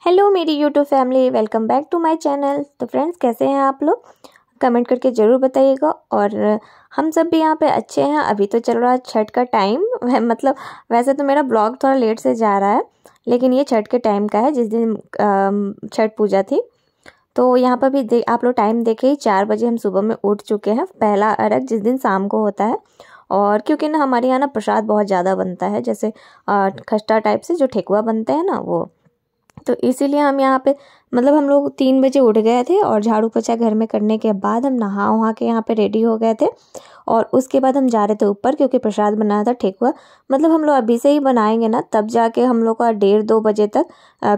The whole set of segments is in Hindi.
हेलो मेरी YouTube family, welcome back to my channel. तो फ्रेंड्स, कैसे हैं आप लोग? कमेंट करके ज़रूर बताइएगा। और हम सब भी यहाँ पे अच्छे हैं। अभी तो चल रहा है छठ का टाइम। मतलब वैसे तो मेरा ब्लॉग थोड़ा लेट से जा रहा है, लेकिन ये छठ के टाइम का है, जिस दिन छठ पूजा थी। तो यहाँ पर भी आप लोग टाइम देखे ही 4 बजे हम सुबह में उठ चुके हैं। पहला अर्घ जिस दिन शाम को होता है। और क्योंकि ना हमारे यहाँ ना प्रसाद बहुत ज़्यादा बनता है, जैसे खस्ता टाइप से जो ठेकुआ बनते हैं ना, वो। तो इसीलिए हम यहाँ पे मतलब हम लोग 3 बजे उठ गए थे और झाड़ू पोछा घर में करने के बाद हम नहा वहा के यहाँ पे रेडी हो गए थे। और उसके बाद हम जा रहे थे ऊपर, क्योंकि प्रसाद बनाया था ठेकुआ। मतलब हम लोग अभी से ही बनाएंगे ना, तब जाके हम लोग का 1:30-2 बजे तक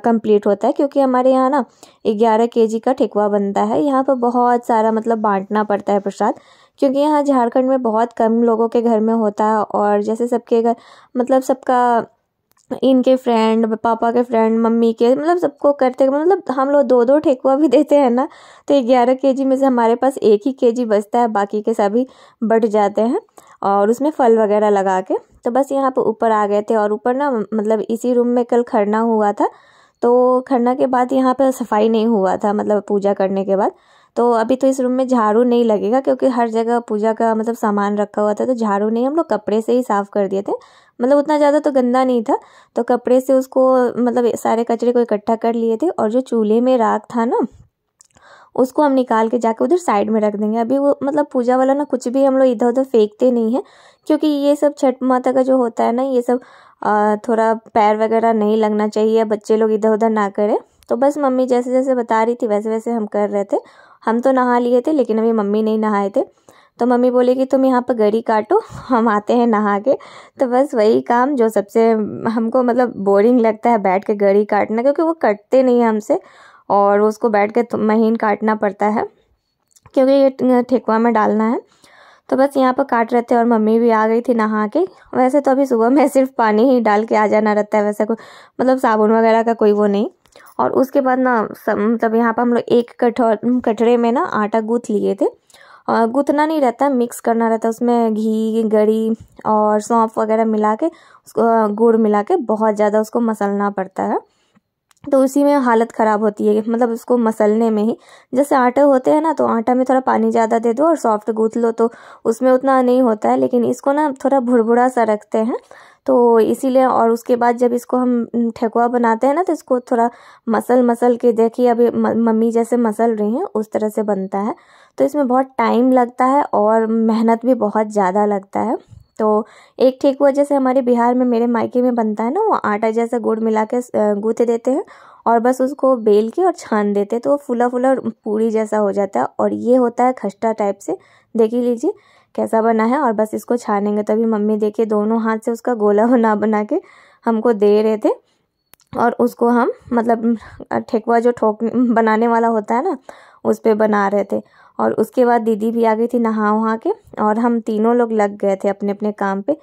कंप्लीट होता है, क्योंकि हमारे यहाँ ना 11 kg का ठेकुआ बनता है। यहाँ पर बहुत सारा मतलब बांटना पड़ता है प्रसाद, क्योंकि यहाँ झारखंड में बहुत कम लोगों के घर में होता है। और जैसे सबके घर मतलब सबका, इनके फ्रेंड, पापा के फ्रेंड, मम्मी के, मतलब सबको करते, मतलब हम लोग 2-2 ठेकुआ भी देते हैं ना। तो 11 kg में से हमारे पास 1 ही kg बचता है, बाकी के सभी बट जाते हैं और उसमें फल वगैरह लगा के। तो बस यहाँ पे ऊपर आ गए थे। और ऊपर ना मतलब इसी रूम में कल खरना हुआ था, तो खरना के बाद यहाँ पे सफाई नहीं हुआ था, मतलब पूजा करने के बाद। तो अभी तो इस रूम में झाड़ू नहीं लगेगा, क्योंकि हर जगह पूजा का मतलब सामान रखा हुआ था। तो झाड़ू नहीं, हम लोग कपड़े से ही साफ़ कर दिए थे। मतलब उतना ज़्यादा तो गंदा नहीं था, तो कपड़े से उसको मतलब सारे कचरे को इकट्ठा कर लिए थे। और जो चूल्हे में राख था ना, उसको हम निकाल के जाके उधर साइड में रख देंगे। अभी वो मतलब पूजा वाला ना कुछ भी हम लोग इधर उधर फेंकते नहीं हैं, क्योंकि ये सब छठ माता का जो होता है ना, ये सब थोड़ा पैर वगैरह नहीं लगना चाहिए, बच्चे लोग इधर उधर ना करें। तो बस मम्मी जैसे जैसे बता रही थी वैसे वैसे हम कर रहे थे। हम तो नहा लिए थे, लेकिन अभी मम्मी नहीं नहाए थे। तो मम्मी बोले कि तुम यहाँ पर गरी काटो, हम आते हैं नहा के। तो बस वही काम जो सबसे हमको मतलब बोरिंग लगता है, बैठ के गरी काटना, क्योंकि वो कटते नहीं है हमसे। और उसको बैठ के महीन काटना पड़ता है, क्योंकि ये ठेकुआ में डालना है। तो बस यहाँ पर काट रहे थे और मम्मी भी आ गई थी नहा के। वैसे तो अभी सुबह में सिर्फ पानी ही डाल के आ जाना रहता है, वैसा कोई मतलब साबुन वगैरह का कोई वो नहीं। और उसके बाद ना मतलब यहाँ पर हम लोग एक कटोरे में ना आटा गूँथ लिए थे। गूँथना नहीं रहता, मिक्स करना रहता है। उसमें घी, गरी और सौंफ वगैरह मिला के, उसको गुड़ मिला के बहुत ज़्यादा उसको मसलना पड़ता है। तो उसी में हालत ख़राब होती है, मतलब उसको मसलने में ही। जैसे आटे होते हैं ना, तो आटा में थोड़ा पानी ज़्यादा दे दो और सॉफ्ट गूँथ लो, तो उसमें उतना नहीं होता है। लेकिन इसको ना थोड़ा भुरभुरा सा रखते हैं, तो इसीलिए। और उसके बाद जब इसको हम ठेकुआ बनाते हैं ना, तो इसको थोड़ा मसल के, देखिए अभी मम्मी जैसे मसल रही हैं उस तरह से बनता है। तो इसमें बहुत टाइम लगता है और मेहनत भी बहुत ज़्यादा लगता है। तो एक ठेकुआ जैसे हमारे बिहार में, मेरे मायके में बनता है ना, वो आटा जैसा गुड़ मिला के गूँथ देते हैं और बस उसको बेल के और छान देते हैं, तो वो फूला फूला पूरी जैसा हो जाता है। और ये होता है खस्ता टाइप से। देख ही लीजिए कैसा बना है। और बस इसको छानेंगे, तभी मम्मी देखिए दोनों हाथ से उसका गोला बना के हमको दे रहे थे। और उसको हम मतलब ठेकुआ जो बनाने वाला होता है ना, उस पर बना रहे थे। और उसके बाद दीदी भी आ गई थी नहा वहा के, और हम तीनों लोग लग गए थे अपने अपने काम पे।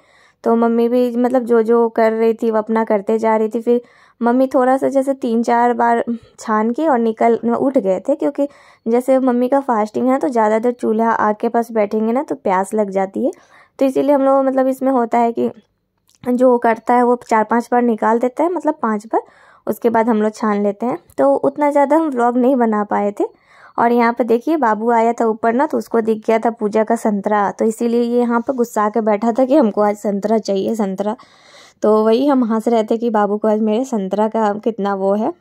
तो मम्मी भी मतलब जो जो कर रही थी वो अपना करते जा रही थी। फिर मम्मी थोड़ा सा जैसे 3-4 बार छान के और उठ गए थे, क्योंकि जैसे मम्मी का फास्टिंग है, तो ज़्यादा देर चूल्हा आग के पास बैठेंगे ना तो प्यास लग जाती है। तो इसीलिए हम लोग मतलब इसमें होता है कि जो करता है वो 4-5 बार निकाल देता है, मतलब 5 बार। उसके बाद हम लोग छान लेते हैं। तो उतना ज़्यादा हम व्लॉग नहीं बना पाए थे। और यहाँ पे देखिए बाबू आया था ऊपर ना, तो उसको दिख गया था पूजा का संतरा, तो इसीलिए ये यहाँ पे गुस्सा के बैठा था कि हमको आज संतरा चाहिए, संतरा। तो वही हम हंस रहे थे कि बाबू को आज मेरे संतरा का कितना वो है।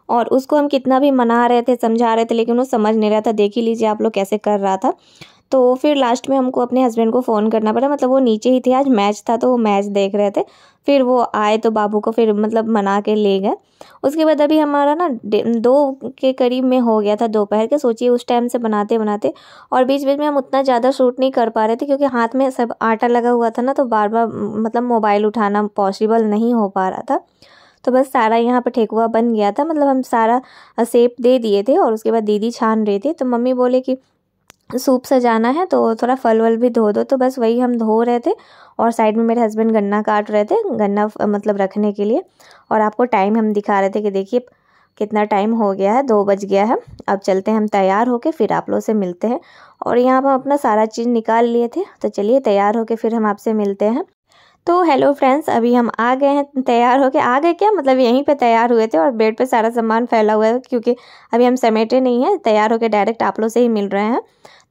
और उसको हम कितना भी मना रहे थे, समझा रहे थे, लेकिन वो समझ नहीं रहा था। देख ही लीजिए आप लोग कैसे कर रहा था। तो फिर लास्ट में हमको अपने हस्बैंड को फ़ोन करना पड़ा, मतलब वो नीचे ही थे, आज मैच था तो वो मैच देख रहे थे। फिर वो आए तो बाबू को फिर मतलब मना के ले गए। उसके बाद अभी हमारा ना 2 के करीब में हो गया था दोपहर के। सोचिए उस टाइम से बनाते बनाते, और बीच बीच में हम उतना ज़्यादा शूट नहीं कर पा रहे थे, क्योंकि हाथ में सब आटा लगा हुआ था ना, तो बार बार मतलब मोबाइल उठाना पॉसिबल नहीं हो पा रहा था। तो बस सारा यहाँ पर ठेकुआ बन गया था, मतलब हम सारा शेप दे दिए थे। और उसके बाद दीदी छान रही थी, तो मम्मी बोले कि सूप सजाना है तो थोड़ा फल वल भी धो दो। तो बस वही हम धो रहे थे, और साइड में मेरे हस्बैंड गन्ना काट रहे थे, गन्ना मतलब रखने के लिए। और आपको टाइम हम दिखा रहे थे कि देखिए कितना टाइम हो गया है, 2 बज गया है। अब चलते हैं हम तैयार होके, फिर आप लोग से मिलते हैं। और यहाँ पर हम अपना सारा चीज़ निकाल लिए थे, तो चलिए तैयार होके फिर हम आपसे मिलते हैं। तो हेलो फ्रेंड्स, अभी हम आ गए हैं, तैयार होके आ गए क्या मतलब यहीं पे तैयार हुए थे और बेड पे सारा सामान फैला हुआ है क्योंकि अभी हम समेटे नहीं हैं, तैयार होके डायरेक्ट आप लोग से ही मिल रहे हैं।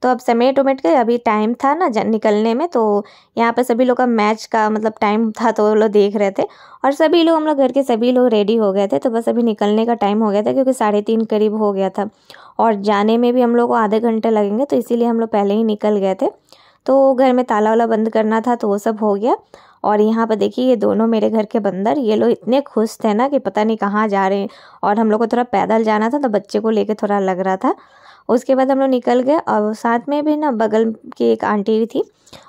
तो अब समेट उमेट के अभी टाइम था ना निकलने में, तो यहाँ पे सभी लोग का मैच का मतलब टाइम था तो वो लोग देख रहे थे और सभी लोग हम लोग घर के सभी लोग रेडी हो गए थे। तो बस अभी निकलने का टाइम हो गया था क्योंकि 3:30 करीब हो गया था और जाने में भी हम लोग को आधे घंटे लगेंगे, तो इसीलिए हम लोग पहले ही निकल गए थे। तो घर में ताला वाला बंद करना था तो वो सब हो गया। और यहाँ पर देखिए ये दोनों मेरे घर के बंदर, ये लोग इतने खुश थे ना कि पता नहीं कहाँ जा रहे हैं। और हम लोग को थोड़ा पैदल जाना था तो बच्चे को लेके थोड़ा लग रहा था। उसके बाद हम लोग निकल गए और साथ में भी ना बगल की एक आंटी थी,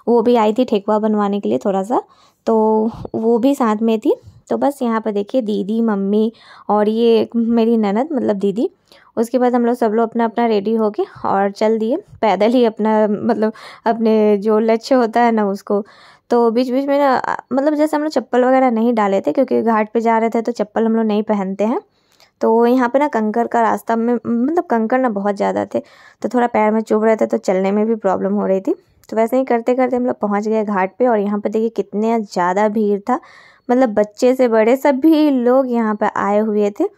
वो भी आई थी ठेकुआ बनवाने के लिए थोड़ा सा, तो वो भी साथ में थी। तो बस यहाँ पर देखिए दीदी, मम्मी और ये मेरी ननद मतलब दीदी। उसके बाद हम लोग सब लोग अपना अपना रेडी हो गए और चल दिए पैदल ही अपना मतलब अपने जो लक्ष्य होता है ना उसको। तो बीच बीच में ना मतलब जैसे हम लोग चप्पल वगैरह नहीं डाले थे क्योंकि घाट पे जा रहे थे तो चप्पल हम लोग नहीं पहनते हैं। तो यहाँ पे ना कंकर का रास्ता में मतलब कंकर ना बहुत ज़्यादा थे तो थोड़ा पैर में चुभ रहे थे, तो चलने में भी प्रॉब्लम हो रही थी। तो वैसे ही करते करते हम लोग पहुँच गए घाट पे और यहाँ पे देखिए कितने ज़्यादा भीड़ था, मतलब बच्चे से बड़े सभी लोग यहाँ पे आए हुए थे।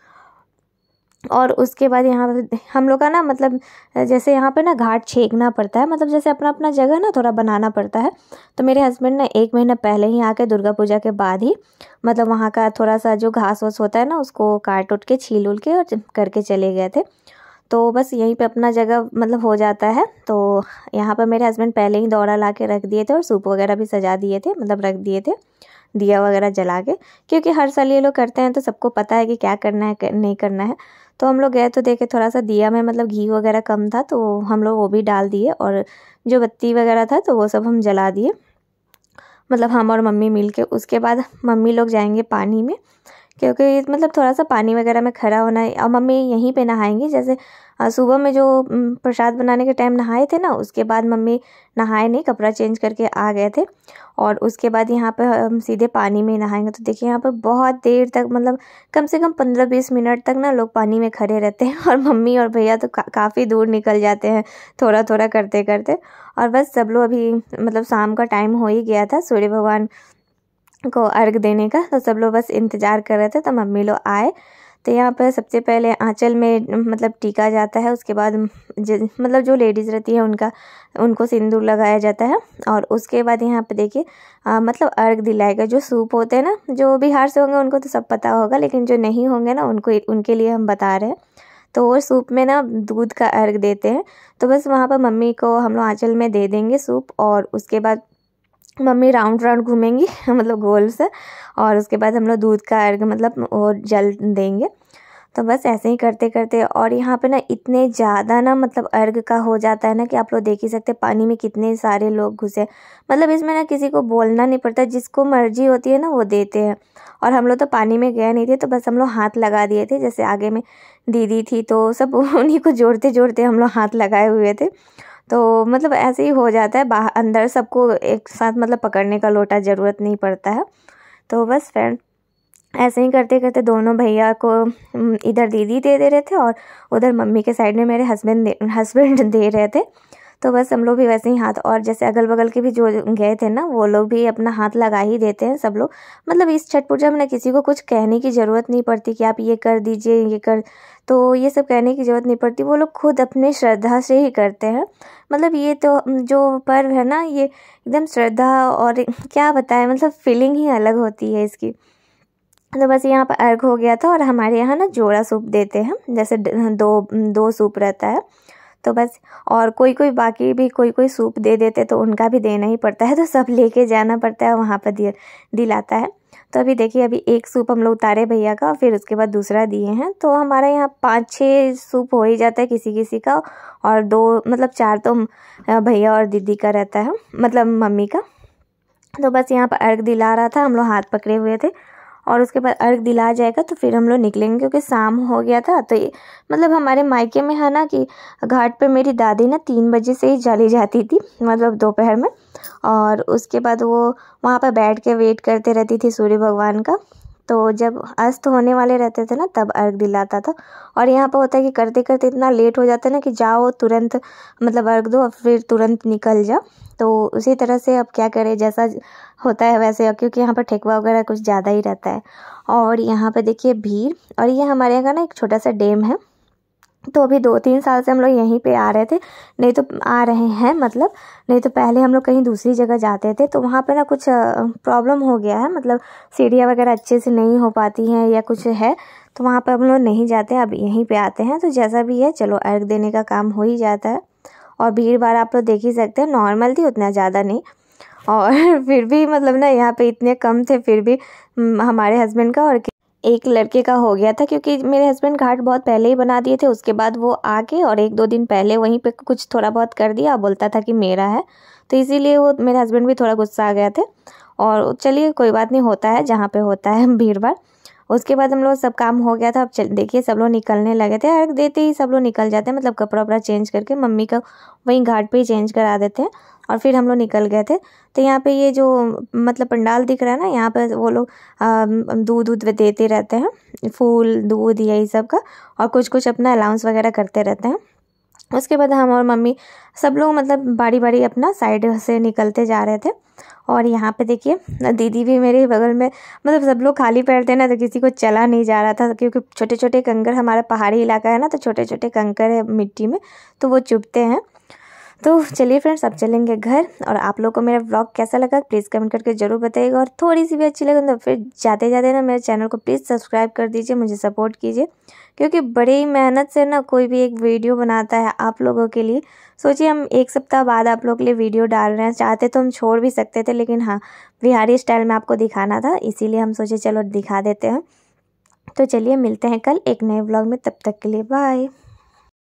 और उसके बाद यहाँ पे हम लोग का ना मतलब जैसे यहाँ पे ना घाट छेकना पड़ता है, मतलब जैसे अपना अपना जगह ना थोड़ा बनाना पड़ता है। तो मेरे हस्बैंड ने 1 महीना पहले ही आके दुर्गा पूजा के बाद ही मतलब वहाँ का थोड़ा सा जो घास वास होता है ना उसको काट उठ के छील उल के और करके चले गए थे। तो बस यहीं पे अपना जगह मतलब हो जाता है। तो यहाँ पर मेरे हस्बैंड पहले ही दौड़ा ला के रख दिए थे और सूप वगैरह भी सजा दिए थे, मतलब रख दिए थे दिया वगैरह जला के, क्योंकि हर साल ये लोग करते हैं तो सबको पता है कि क्या करना है नहीं करना है। तो हम लोग गए तो देखे थोड़ा सा दिया में मतलब घी वगैरह कम था तो हम लोग वो भी डाल दिए और जो बत्ती वगैरह था तो वो सब हम जला दिए, मतलब हम और मम्मी मिल के। उसके बाद मम्मी लोग जाएंगे पानी में क्योंकि मतलब थोड़ा सा पानी वगैरह में खड़ा होना है और मम्मी यहीं पे नहाएंगी। जैसे सुबह में जो प्रसाद बनाने के टाइम नहाए थे ना, उसके बाद मम्मी नहाए नहीं, कपड़ा चेंज करके आ गए थे और उसके बाद यहाँ पे हम सीधे पानी में नहाएंगे। तो देखिए यहाँ पर बहुत देर तक मतलब कम से कम 15-20 मिनट तक ना लोग पानी में खड़े रहते हैं और मम्मी और भैया तो काफ़ी दूर निकल जाते हैं थोड़ा थोड़ा करते करते। और बस सब लोग अभी मतलब शाम का टाइम हो ही गया था सूर्य भगवान को अर्घ देने का, तो सब लोग बस इंतज़ार कर रहे थे। तो मम्मी लोग आए तो यहाँ पर सबसे पहले आंचल में मतलब टीका जाता है, उसके बाद मतलब जो लेडीज़ रहती है उनको सिंदूर लगाया जाता है और उसके बाद यहाँ पे देखिए मतलब अर्घ दिलाएगा। जो सूप होते हैं ना, जो बिहार से होंगे उनको तो सब पता होगा, लेकिन जो नहीं होंगे ना उनके लिए हम बता रहे हैं। तो वो सूप में ना दूध का अर्घ देते हैं। तो बस वहाँ पर मम्मी को हम लोग आंचल में दे देंगे सूप और उसके बाद मम्मी राउंड राउंड घूमेंगी मतलब गोल से, और उसके बाद हम लोग दूध का अर्घ मतलब वो जल देंगे। तो बस ऐसे ही करते करते और यहाँ पे ना इतने ज़्यादा ना मतलब अर्घ का हो जाता है ना कि आप लोग देख ही सकते हैं पानी में कितने सारे लोग घुसे, मतलब इसमें ना किसी को बोलना नहीं पड़ता, जिसको मर्जी होती है ना वो देते हैं। और हम लोग तो पानी में गए नहीं थे तो बस हम लोग हाथ लगा दिए थे, जैसे आगे में दीदी थी तो सब उन्हीं को जोड़ते जोड़ते हम लोग हाथ लगाए हुए थे। तो मतलब ऐसे ही हो जाता है, बाहर अंदर सबको एक साथ मतलब पकड़ने का लोटा ज़रूरत नहीं पड़ता है। तो बस फ्रेंड ऐसे ही करते करते दोनों भैया को इधर दीदी दे रहे थे और उधर मम्मी के साइड में मेरे हस्बैंड दे रहे थे। तो बस हम लोग भी वैसे ही हाथ, और जैसे अगल बगल के भी जो गए थे ना वो लोग भी अपना हाथ लगा ही देते हैं सब लोग। मतलब इस छठ पूजा में ना किसी को कुछ कहने की ज़रूरत नहीं पड़ती कि आप ये कर दीजिए ये कर, तो ये सब कहने की ज़रूरत नहीं पड़ती, वो लोग खुद अपने श्रद्धा से ही करते हैं। मतलब ये तो जो पर्व है ना ये एकदम श्रद्धा और क्या बताएं मतलब फीलिंग ही अलग होती है इसकी। तो बस यहाँ पर अर्घ हो गया था और हमारे यहाँ ना जोड़ा सूप देते हैं, जैसे दो सूप रहता है। तो बस और कोई बाकी भी कोई सूप दे देते तो उनका भी देना ही पड़ता है, तो सब लेके जाना पड़ता है वहाँ पर दिलाता है। तो अभी देखिए अभी एक सूप हम लोग उतारे भैया का, फिर उसके बाद दूसरा दिए हैं। तो हमारा यहाँ 5-6 सूप हो ही जाता है किसी किसी का, और 2 मतलब 4 तो भैया और दीदी का रहता है, मतलब मम्मी का। तो बस यहाँ पर अर्घ दिला रहा था, हम लोग हाथ पकड़े हुए थे और उसके बाद अर्घ दिला जाएगा तो फिर हम लोग निकलेंगे क्योंकि शाम हो गया था। तो ये मतलब हमारे मायके में है ना कि घाट पे मेरी दादी ना 3 बजे से ही चली जाती थी, मतलब दोपहर में, और उसके बाद वो वहाँ पर बैठ के वेट करते रहती थी सूर्य भगवान का। तो जब अस्त होने वाले रहते थे ना तब अर्घ दिलाता था। और यहाँ पर होता है कि करते करते इतना लेट हो जाता है ना कि जाओ तुरंत मतलब अर्घ दो और फिर तुरंत निकल जाओ। तो उसी तरह से अब क्या करें, जैसा होता है वैसे, क्योंकि यहाँ पर ठेकुआ वगैरह कुछ ज़्यादा ही रहता है। और यहाँ पर देखिए भीड़, और ये हमारे यहाँ का ना एक छोटा सा डैम है। तो अभी 2-3 साल से हम लोग यहीं पे आ रहे थे, नहीं तो आ रहे हैं मतलब, नहीं तो पहले हम लोग कहीं दूसरी जगह जाते थे। तो वहाँ पे ना कुछ प्रॉब्लम हो गया है, मतलब सीढ़ियाँ वगैरह अच्छे से नहीं हो पाती हैं या कुछ है, तो वहाँ पे हम लोग नहीं जाते, अब यहीं पे आते हैं। तो जैसा भी है चलो अर्घ देने का काम हो ही जाता है। और भीड़ भाड़ आप लोग देख ही सकते हैं, नॉर्मल थी, उतना ज़्यादा नहीं। और फिर भी मतलब ना यहाँ पे इतने कम थे, फिर भी हमारे हस्बैंड का और एक लड़के का हो गया था, क्योंकि मेरे हस्बैंड घाट बहुत पहले ही बना दिए थे। उसके बाद वो आके और 1-2 दिन पहले वहीं पे कुछ थोड़ा बहुत कर दिया, बोलता था कि मेरा है, तो इसीलिए वो मेरे हस्बैंड भी थोड़ा गुस्सा आ गए थे। और चलिए कोई बात नहीं, होता है जहाँ पे होता है भीड़ भाड़। उसके बाद हम लोग सब काम हो गया था। अब देखिए सब लोग निकलने लगे थे, अर्घ देते ही सब लोग निकल जाते हैं, मतलब कपड़ा वपड़ा चेंज करके मम्मी का वहीं घाट पे ही चेंज करा देते हैं और फिर हम लोग निकल गए थे। तो यहाँ पे ये जो मतलब पंडाल दिख रहा है ना, यहाँ पर वो लोग दूध देते रहते हैं, फूल दूध यही सब का, और कुछ कुछ अपना अलाउंस वगैरह करते रहते हैं। उसके बाद हम और मम्मी सब लोग मतलब बारी बारी अपना साइड से निकलते जा रहे थे। और यहाँ पे देखिए दीदी भी मेरे बगल में, मतलब सब लोग खाली पैर थे ना, तो किसी को चला नहीं जा रहा था, क्योंकि छोटे छोटे कंकर, हमारा पहाड़ी इलाका है ना, तो छोटे छोटे कंकर है मिट्टी में, तो वो चुभते हैं। तो चलिए फ्रेंड्स, अब चलेंगे घर। और आप लोग को मेरा व्लॉग कैसा लगा प्लीज़ कमेंट करके ज़रूर बताइएगा। और थोड़ी सी भी अच्छी लगे तो फिर जाते जाते ना मेरे चैनल को प्लीज़ सब्सक्राइब कर दीजिए, मुझे सपोर्ट कीजिए, क्योंकि बड़ी ही मेहनत से ना कोई भी एक वीडियो बनाता है आप लोगों के लिए। सोचिए हम 1 सप्ताह बाद आप लोगों के लिए वीडियो डाल रहे हैं, चाहते तो हम छोड़ भी सकते थे, लेकिन हाँ बिहारी स्टाइल में आपको दिखाना था, इसीलिए हम सोचे चलो दिखा देते हैं। तो चलिए मिलते हैं कल एक नए व्लॉग में, तब तक के लिए बाय।